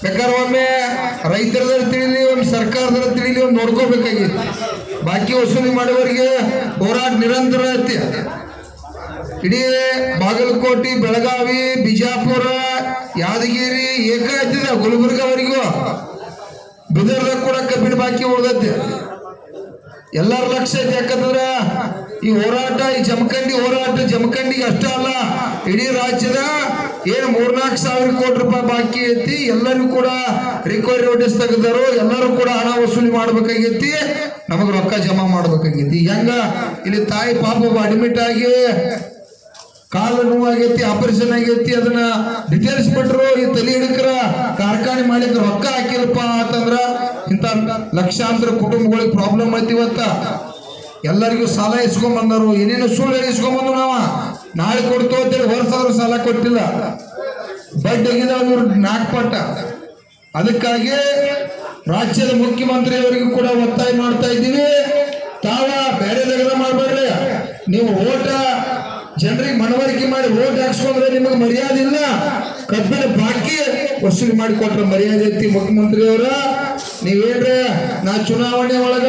ಬೇಕಾದ್ರೆ ಒಮ್ಮೆ ರೈತರ ತಿಳಿಲಿ ಒಮ್ಮೆ ಸರ್ಕಾರದರ ತಿಳಿಲಿ ಒಮ್ಮೆ ನೋಡ್ಕೋಬೇಕಾಗಿತ್ತು. ಬಾಕಿ ವಸೂಲಿ ಮಾಡುವವರಿಗೆ ಹೋರಾಟ ನಿರಂತರ ಐತಿ. ಇಡೀ ಬಾಗಲಕೋಟೆ, ಬೆಳಗಾವಿ, ಬಿಜಾಪುರ, ಯಾದಗಿರಿ ಏಕ ಐತಿದೆ, ಗುಲ್ಬರ್ಗವರೆಗೂ ಬಿದರ್ದಾಗ ಕೂಡ ಕಬ್ಬಿಣ ಬಾಕಿ ಉಳ್ದೈತಿ. ಎಲ್ಲರ ಲಕ್ಷ್ಯ ಐತಿ. ಯಾಕಂದ್ರ ಈ ಹೋರಾಟ, ಈ ಜಮಖಂಡಿ ಹೋರಾಟ ಜಮಖಂಡಿಗೆ ಅಷ್ಟ ಅಲ್ಲ, ಇಡೀ ರಾಜ್ಯದ ಏನು 3-4 ಸಾವಿರ ಕೋಟಿ ರೂಪಾಯಿ ಬಾಕಿ ಐತಿ. ಎಲ್ಲರಿಗೂ ಕೂಡ ರಿಕವರಿ ನೋಟಿಸ್ ತೆಗೆದರು. ಎಲ್ಲರೂ ಕೂಡ ಹಣ ವಸೂಲಿ ಮಾಡ್ಬೇಕಾಗೈತಿ, ನಮಗ್ ರೊಕ್ಕ ಜಮಾ ಮಾಡ್ಬೇಕಾಗೈತಿ. ಹೆಂಗ ಇಲ್ಲಿ ತಾಯಿ ಪಾಪ ಅಡ್ಮಿಟ್ ಆಗಿ ಕಾಲು ನೋವಾಗೈತಿ, ಆಪರೇಷನ್ ಆಗೈತಿ, ಅದನ್ನ ಡಿಟೇಲ್ಸ್ ಬಿಟ್ರು. ಈ ತಲೆ ಹಿಡಕ್ರ ಕಾರ್ಖಾನೆ ಮಾಲೀಕ ರೊಕ್ಕ ಹಾಕಿರಪ್ಪ ಅಂತಂದ್ರ ಇಂತ ಲಕ್ಷಾಂತರ ಕುಟುಂಬಗಳಿಗೆ ಪ್ರಾಬ್ಲಮ್ ಐತಿ. ಇವತ್ತ ಎಲ್ಲರಿಗೂ ಸಾಲ ಇಸ್ಕೊಂಡ್ ಬಂದರು, ಏನೇನು ಸುಳ್ಳು ಹೇಳಿ ಇಸ್ಕೊಂಡ್ಬಂದು ನಾವ ನಾಳೆ ಕೊಡ್ತು ಅಂತೇಳಿ ವರ್ಷಾದ್ರೂ ಸಾಲ ಕೊಟ್ಟಿಲ್ಲ, ಬಡ್ಡಿಗಿದಾವ ಇವ್ರು 4 ಪಟ್ಟ. ಅದಕ್ಕಾಗಿ ರಾಜ್ಯದ ಮುಖ್ಯಮಂತ್ರಿಯವರಿಗೂ ಕೂಡ ಒತ್ತಾಯ ಮಾಡ್ತಾ ಇದ್ದೀವಿ, ತಾವ ಬೇರೆ ದಗದ ಮಾಡಬೇಡ್ರಿ. ನೀವು ಓಟ ಜನರಿಗೆ ಮನವರಿಕೆ ಮಾಡಿ ಓಟ್ ಹಾಕ್ಸ್ಕೊಂಡ್ರೆ ನಿಮಗೆ ಮರ್ಯಾದೆ ಇಲ್ಲ. ಕಬ್ಬಿನ ಬಾಕಿ ವಸೂಲಿ ಮಾಡಿ ಕೊಟ್ರೆ ಮರ್ಯಾದೆ ಐತಿ. ಮುಖ್ಯಮಂತ್ರಿಯವರ ನೀವೇನ್ರೆ ನಾ ಚುನಾವಣೆ ಒಳಗ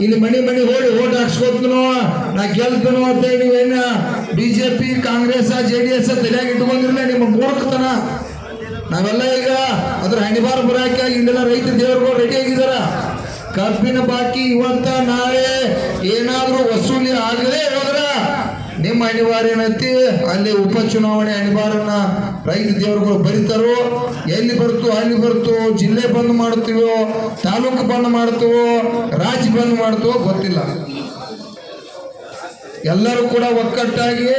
ಇಲ್ಲಿ ಮನಿ ಹೋಗಿ ಓಟ್ ಹಾಕ್ಸ್ಕೊತನೋ, ನಾ ಗೆಲ್ತನೋ ಅಂತ ನೀವೇನ ಬಿಜೆಪಿ, ಕಾಂಗ್ರೆಸ್, JDS ತಲೆಯಾಗ ಇಟ್ಕೊಂಡಿರಲಿಲ್ಲ. ನಿಮ್ಮ ಮೂರ್ಖತನ. ನಾವೆಲ್ಲ ಈಗ ಅದ್ರ ಹಣಿಬಾರ ಬರಾಕಿ ಇಲ್ಲೆಲ್ಲ ರೈತ ದೇವರುಗಳು ರೆಡಿ ಆಗಿದಾರ. ಕಬ್ಬಿನ ಬಾಕಿ ಇವತ್ತ ನಾಳೆ ಏನಾದ್ರೂ ವಸೂಲಿ ಆಗದೆ ಹೋದ್ರ ನಿಮ್ಮ ಅನಿವಾರ್ಯ ಏನೈತಿ, ಅಲ್ಲಿ ಉಪಚುನಾವಣೆ ಅನಿವಾರ್ಯನ ರೈತ ದೇವರುಗಳು ಬರೀತಾರೋ. ಎಲ್ಲಿ ಬರ್ತು ಅಲ್ಲಿ ಬರ್ತು, ಜಿಲ್ಲೆ ಬಂದ್ ಮಾಡ್ತೀವೋ, ತಾಲೂಕು ಬಂದ್ ಮಾಡ್ತೀವೋ, ರಾಜ್ಯ ಬಂದ್ ಮಾಡ್ತೀವೋ ಗೊತ್ತಿಲ್ಲ. ಎಲ್ಲರೂ ಕೂಡ ಒಕ್ಕಟ್ಟಾಗಿ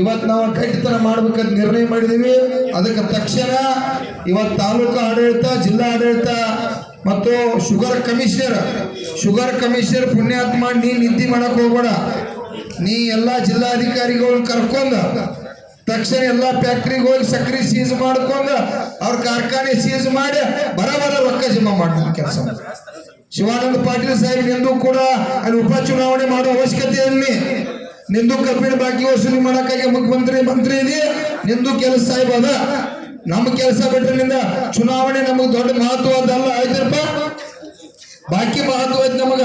ಇವತ್ತು ನಾವು ಕೈತನ ಮಾಡ್ಬೇಕಂತ ನಿರ್ಣಯ ಮಾಡಿದೀವಿ. ಅದಕ್ಕೆ ತಕ್ಷಣ ಇವತ್ತು ತಾಲೂಕು ಆಡಳಿತ, ಜಿಲ್ಲಾ ಆಡಳಿತ ಮತ್ತು ಶುಗರ್ ಕಮಿಷನರ್ ಪುಣ್ಯಾತ್ಮ, ನೀ ನಿದ್ದೆ ಮಾಡಕ್ ಹೋಗ್ಬೇಡ. ನೀ ಎಲ್ಲಾ ಜಿಲ್ಲಾಧಿಕಾರಿಗಳು ಕರ್ಕೊಂಡ ತಕ್ಷಣ ಎಲ್ಲಾ ಫ್ಯಾಕ್ಟ್ರಿಗೆ ಹೋಗಿ ಸಕ್ರೆ ಸೀಸ್ ಮಾಡ್ಕೊಂಡ ಅವ್ರ ಕಾರ್ಖಾನೆ ಸೀಸ್ ಮಾಡಿ ಬರಬರ ರೊಕ್ಕ ಜಮಾ ಮಾಡ್ತಾರೆ ಕೆಲಸ. ಶಿವಾನಂದ ಪಾಟೀಲ್ ಸಾಹೇಬ್, ನಿಂದು ಕೂಡ ಅಲ್ಲಿ ಉಪಚುನಾವಣೆ ಮಾಡೋ ಅವಶ್ಯಕತೆ ಇಲ್ಲಿ. ನಿಂದು ಕಬ್ಬಿನ ಬಾಕಿ ವಸೂಲಿ ಮಾಡಕ್ಕಾಗಿ ಮಂತ್ರಿ ಇದೆ, ನಿಂದು ಕೆಲಸ ಸಾಹೇಬ್ ಅದ. ನಮ್ಮ ಕೆಲಸ ಬಿಟ್ರಿಂದ ಚುನಾವಣೆ ನಮಗ್ ದೊಡ್ಡ ಮಹತ್ವದಲ್ಲ. ಆಯ್ತಪ್ಪ, ಬಾಕಿ ಮಹತ್ವ ಐತಿ ನಮಗ.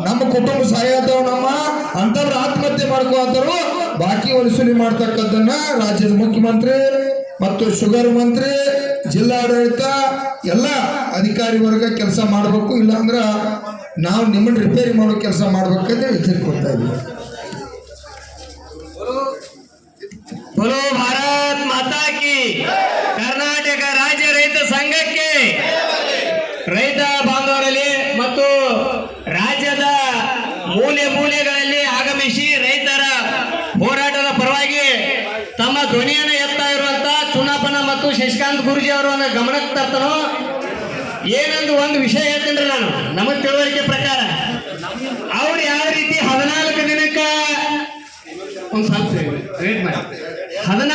ನಮ್ಮ ಕುಟುಂಬ ಸಹಾಯತವ, ನಮ್ಮ ಅಂತವ್ರು ಆತ್ಮಹತ್ಯೆ ಮಾಡ್ಕೋತಾರು. ಬಾಕಿ ವಸೂಲಿ ಮಾಡ್ತಕ್ಕದ್ದನ್ನ ರಾಜ್ಯದ ಮುಖ್ಯಮಂತ್ರಿ ಮತ್ತು ಶುಗರ್ ಮಂತ್ರಿ, ಜಿಲ್ಲಾಡಳಿತ ಎಲ್ಲ ಅಧಿಕಾರಿ ವರ್ಗ ಕೆಲಸ ಮಾಡಬೇಕು. ಇಲ್ಲಾಂದ್ರ ನಾವು ನಿಮ್ಮನ್ನ ರಿಪೇರಿ ಮಾಡೋ ಕೆಲಸ ಮಾಡ್ಬೇಕಂತ ಎಚ್ಚರಿಕೆ ಕೊಡ್ತಾ ಇದ್ದೀವಿ. बोलो भारत माता की, ಕರ್ನಾಟಕ ರಾಜ್ಯ ರೈತ ಸಂಘಕ್ಕೆ, ರೈತ ಬಾಂಧವರಲ್ಲಿ ಮತ್ತು ರಾಜ್ಯದ ಮೂಲೆಗಳಲ್ಲಿ ಆಗಮಿಸಿ ರೈತರ ಹೋರಾಟದ ಪರವಾಗಿ ತಮ್ಮ ಧ್ವನಿಯನ್ನು ಎತ್ತಾ ಇರುವಂತಹ ಚುನಾಪನ ಮತ್ತು ಶಶಿಕಾಂತ್ ಗುರೂಜಿ ಅವರನ್ನು ಗಮನಕ್ಕೆ ತರ್ತಾನೋ. ಏನಂದು ಒಂದು ವಿಷಯ ಹೇಳ್ತೇನ್ರಿ ನಾನು, ನಮಗೆ ತಿಳುವಳಿಕೆ ಪ್ರಕಾರ ಅವ್ರು ಯಾವ ರೀತಿ 14 ದಿನಕ್ಕ ಒಂದು ಸ್ವಲ್ಪ ವೇಟ್ ಮಾಡಿ 14